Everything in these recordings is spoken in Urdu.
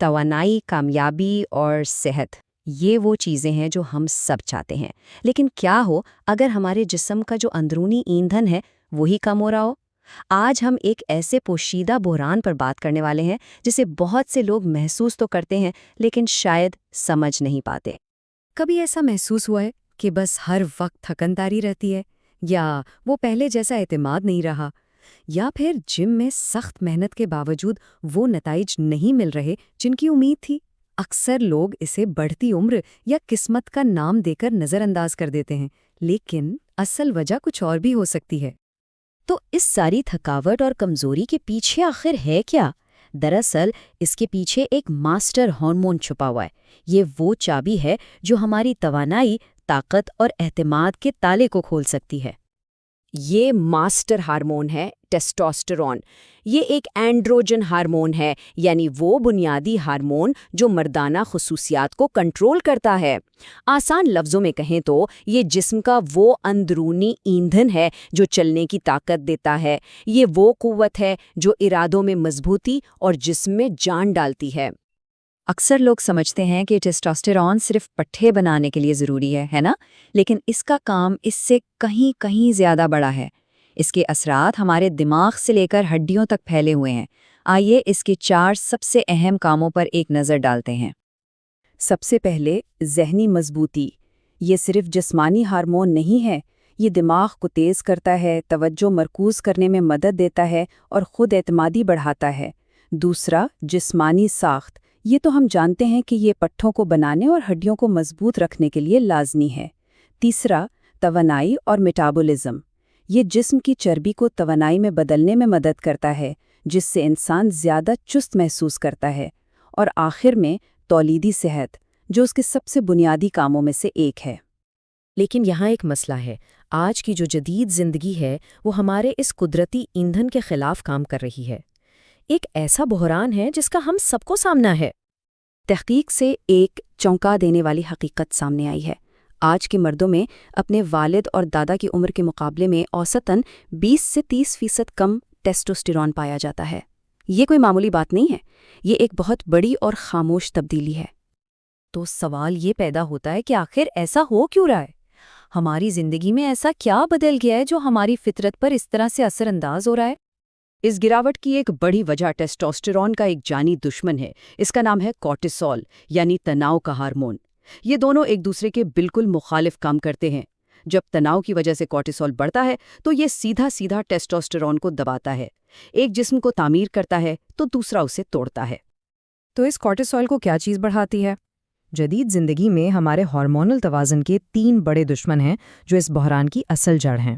توانائی، کامیابی اور صحت، یہ وہ چیزیں ہیں جو ہم سب چاہتے ہیں۔ لیکن کیا ہو اگر ہمارے جسم کا جو اندرونی ایندھن ہے وہی کم ہو رہا ہو؟ آج ہم ایک ایسے پوشیدہ بحران پر بات کرنے والے ہیں جسے بہت سے لوگ محسوس تو کرتے ہیں لیکن شاید سمجھ نہیں پاتے۔ کبھی ایسا محسوس ہوا ہے کہ بس ہر وقت تھکن طاری رہتی ہے، یا وہ پہلے جیسا اعتماد نہیں رہا، یا پھر جم میں سخت محنت کے باوجود وہ نتائج نہیں مل رہے جن کی امید تھی؟ اکثر لوگ اسے بڑھتی عمر یا قسمت کا نام دے کر نظر انداز کر دیتے ہیں، لیکن اصل وجہ کچھ اور بھی ہو سکتی ہے۔ تو اس ساری تھکاوٹ اور کمزوری کے پیچھے آخر ہے کیا؟ دراصل اس کے پیچھے ایک ماسٹر ہارمون چھپا ہوا ہے۔ یہ وہ چابی ہے جو ہماری توانائی، طاقت اور اعتماد کے تالے کو کھول سکتی ہے۔ یہ ماسٹر ہارمون ہے ٹیسٹوسٹیرون۔ یہ ایک اینڈروجن ہارمون ہے، یعنی وہ بنیادی ہارمون جو مردانہ خصوصیات کو کنٹرول کرتا ہے۔ آسان لفظوں میں کہیں تو یہ جسم کا وہ اندرونی ایندھن ہے جو چلنے کی طاقت دیتا ہے۔ یہ وہ قوت ہے جو ارادوں میں مضبوطی اور جسم میں جان ڈالتی ہے۔ اکثر لوگ سمجھتے ہیں کہ ٹیسٹوسٹیرون صرف پٹھے بنانے کے لیے ضروری ہے نا؟ لیکن اس کا کام اس سے کہیں زیادہ بڑا ہے۔ اس کے اثرات ہمارے دماغ سے لے کر ہڈیوں تک پھیلے ہوئے ہیں۔ آئیے اس کے 4 سب سے اہم کاموں پر ایک نظر ڈالتے ہیں۔ سب سے پہلے ذہنی مضبوطی۔ یہ صرف جسمانی ہارمون نہیں ہے، یہ دماغ کو تیز کرتا ہے، توجہ مرکوز کرنے میں مدد دیتا ہے اور خود اعتمادی بڑھاتا ہے۔ دوسرا، جسمانی ساخت۔ یہ تو ہم جانتے ہیں کہ یہ پٹھوں کو بنانے اور ہڈیوں کو مضبوط رکھنے کے لیے لازمی ہے۔ تیسرا، توانائی اور میٹابولزم۔ یہ جسم کی چربی کو توانائی میں بدلنے میں مدد کرتا ہے، جس سے انسان زیادہ چست محسوس کرتا ہے۔ اور آخر میں تولیدی صحت، جو اس کے سب سے بنیادی کاموں میں سے ایک ہے۔ لیکن یہاں ایک مسئلہ ہے۔ آج کی جو جدید زندگی ہے وہ ہمارے اس قدرتی ایندھن کے خلاف کام کر رہی ہے۔ ایک ایسا بحران ہے جس کا ہم سب کو سامنا ہے۔ تحقیق سے ایک چونکا دینے والی حقیقت سامنے آئی ہے۔ آج کے مردوں میں اپنے والد اور دادا کی عمر کے مقابلے میں اوسطاً 20 سے 30% کم ٹیسٹوسٹیرون پایا جاتا ہے۔ یہ کوئی معمولی بات نہیں ہے، یہ ایک بہت بڑی اور خاموش تبدیلی ہے۔ تو سوال یہ پیدا ہوتا ہے کہ آخر ایسا ہو کیوں رہا ہے؟ ہماری زندگی میں ایسا کیا بدل گیا ہے جو ہماری فطرت پر اس طرح سے اثر انداز ہو رہا ہے؟ اس گراوٹ کی ایک بڑی وجہ ٹیسٹوسٹیرون کا ایک جانی دشمن ہے۔ اس کا نام ہے کورٹیسول، یعنی تناؤ کا ہارمون۔ یہ دونوں ایک دوسرے کے بالکل مخالف کام کرتے ہیں۔ جب تناؤ کی وجہ سے کورٹیسول بڑھتا ہے تو یہ سیدھا ٹیسٹوسٹیرون کو دباتا ہے۔ ایک جسم کو تعمیر کرتا ہے تو دوسرا اسے توڑتا ہے۔ تو اس کورٹیسول کو کیا چیز بڑھاتی ہے؟ جدید زندگی میں ہمارے ہارمونل توازن کے 3 بڑے دشمن ہیں جو اس بحران کی اصل جڑ ہیں۔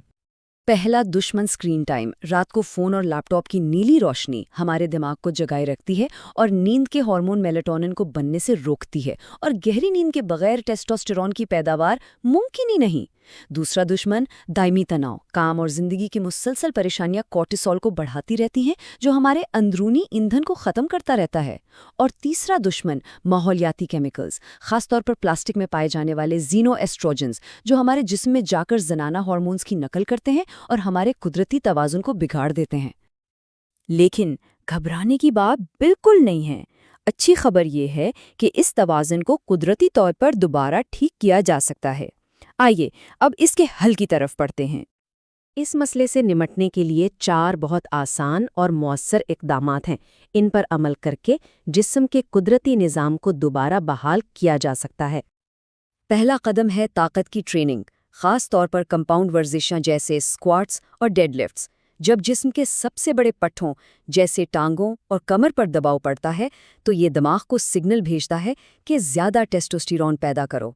پہلا دشمن اسکرین ٹائم۔ رات کو فون اور لیپ ٹاپ کی نیلی روشنی ہمارے دماغ کو جگائے رکھتی ہے اور نیند کے ہارمون میلاٹونن کو بننے سے روکتی ہے، اور گہری نیند کے بغیر ٹیسٹوسٹیرون کی پیداوار ممکن ہی نہیں۔ دوسرا دشمن دائمی تناؤ۔ کام اور زندگی کی مسلسل پریشانیاں کورٹیسول کو بڑھاتی رہتی ہیں جو ہمارے اندرونی ایندھن کو ختم کرتا رہتا ہے۔ اور تیسرا دشمن ماحولیاتی کیمیکلز، خاص طور پر پلاسٹک میں پائے جانے والے زینو ایسٹروجنز، جو ہمارے جسم میں جا کر زنانہ ہارمونز کی نقل کرتے ہیں اور ہمارے قدرتی توازن کو بگاڑ دیتے ہیں۔ لیکن گھبرانے کی بات بالکل نہیں ہے۔ اچھی خبر یہ ہے کہ اس توازن کو قدرتی طور پر دوبارہ ٹھیک کیا جا سکتا ہے۔ آئیے اب اس کے حل کی طرف بڑھتے ہیں۔ اس مسئلے سے نمٹنے کے لیے 4 بہت آسان اور مؤثر اقدامات ہیں۔ ان پر عمل کر کے جسم کے قدرتی نظام کو دوبارہ بحال کیا جا سکتا ہے۔ پہلا قدم ہے طاقت کی ٹریننگ، خاص طور پر کمپاؤنڈ ورزشاں جیسے اسکواٹس اور ڈیڈ لفٹس۔ جب جسم کے سب سے بڑے پٹھوں جیسے ٹانگوں اور کمر پر دباؤ پڑتا ہے تو یہ دماغ کو سگنل بھیجتا ہے کہ زیادہ ٹیسٹوسٹیرون پیدا کرو۔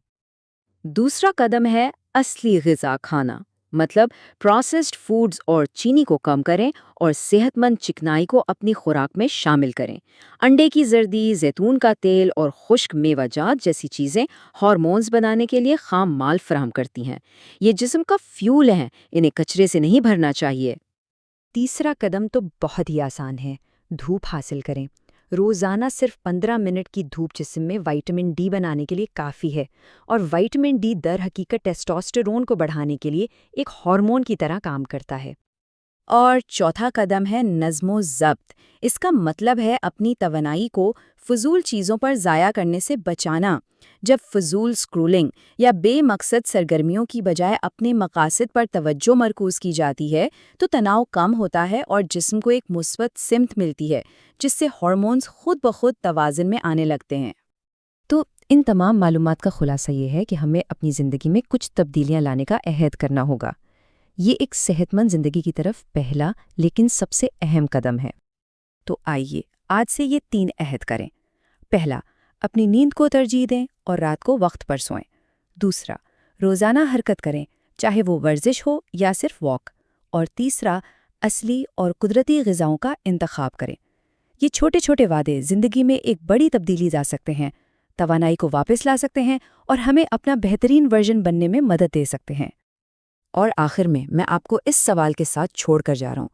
دوسرا قدم ہے اصلی غذا کھانا، مطلب پروسیسڈ فوڈز اور چینی کو کم کریں اور صحت مند چکنائی کو اپنی خوراک میں شامل کریں۔ انڈے کی زردی، زیتون کا تیل اور خشک میوہ جات جیسی چیزیں ہارمونز بنانے کے لیے خام مال فراہم کرتی ہیں۔ یہ جسم کا فیول ہیں، انہیں کچرے سے نہیں بھرنا چاہیے۔ تیسرا قدم تو بہت ہی آسان ہے، دھوپ حاصل کریں۔ روزانہ صرف 15 منٹ کی دھوپ جسم میں وائٹامن ڈی بنانے کے لیے کافی ہے، اور وائٹامن ڈی در حقیقت ٹیسٹوسٹیرون کو بڑھانے کے لیے ایک ہارمون کی طرح کام کرتا ہے۔ اور چوتھا قدم ہے نظم و ضبط۔ اس کا مطلب ہے اپنی توانائی کو فضول چیزوں پر ضائع کرنے سے بچانا۔ جب فضول سکرولنگ یا بے مقصد سرگرمیوں کی بجائے اپنے مقاصد پر توجہ مرکوز کی جاتی ہے تو تناؤ کم ہوتا ہے اور جسم کو ایک مثبت سمت ملتی ہے، جس سے ہارمونز خود بخود توازن میں آنے لگتے ہیں۔ تو ان تمام معلومات کا خلاصہ یہ ہے کہ ہمیں اپنی زندگی میں کچھ تبدیلیاں لانے کا عہد کرنا ہوگا۔ یہ ایک صحت مند زندگی کی طرف پہلا لیکن سب سے اہم قدم ہے۔ تو آئیے آج سے یہ 3 عہد کریں۔ پہلا، اپنی نیند کو ترجیح دیں اور رات کو وقت پر سوئیں۔ دوسرا، روزانہ حرکت کریں، چاہے وہ ورزش ہو یا صرف واک۔ اور تیسرا، اصلی اور قدرتی غذاؤں کا انتخاب کریں۔ یہ چھوٹے چھوٹے وعدے زندگی میں ایک بڑی تبدیلی لا سکتے ہیں، توانائی کو واپس لا سکتے ہیں اور ہمیں اپنا بہترین ورژن بننے میں مدد دے سکتے ہیں۔ اور آخر میں آپ کو اس سوال کے ساتھ چھوڑ کر جا رہا ہوں،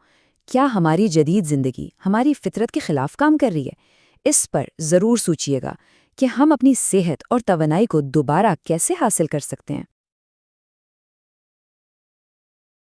کیا ہماری جدید زندگی ہماری فطرت کے خلاف کام کر رہی ہے؟ اس پر ضرور سوچیے گا کہ ہم اپنی صحت اور توانائی کو دوبارہ کیسے حاصل کر سکتے ہیں۔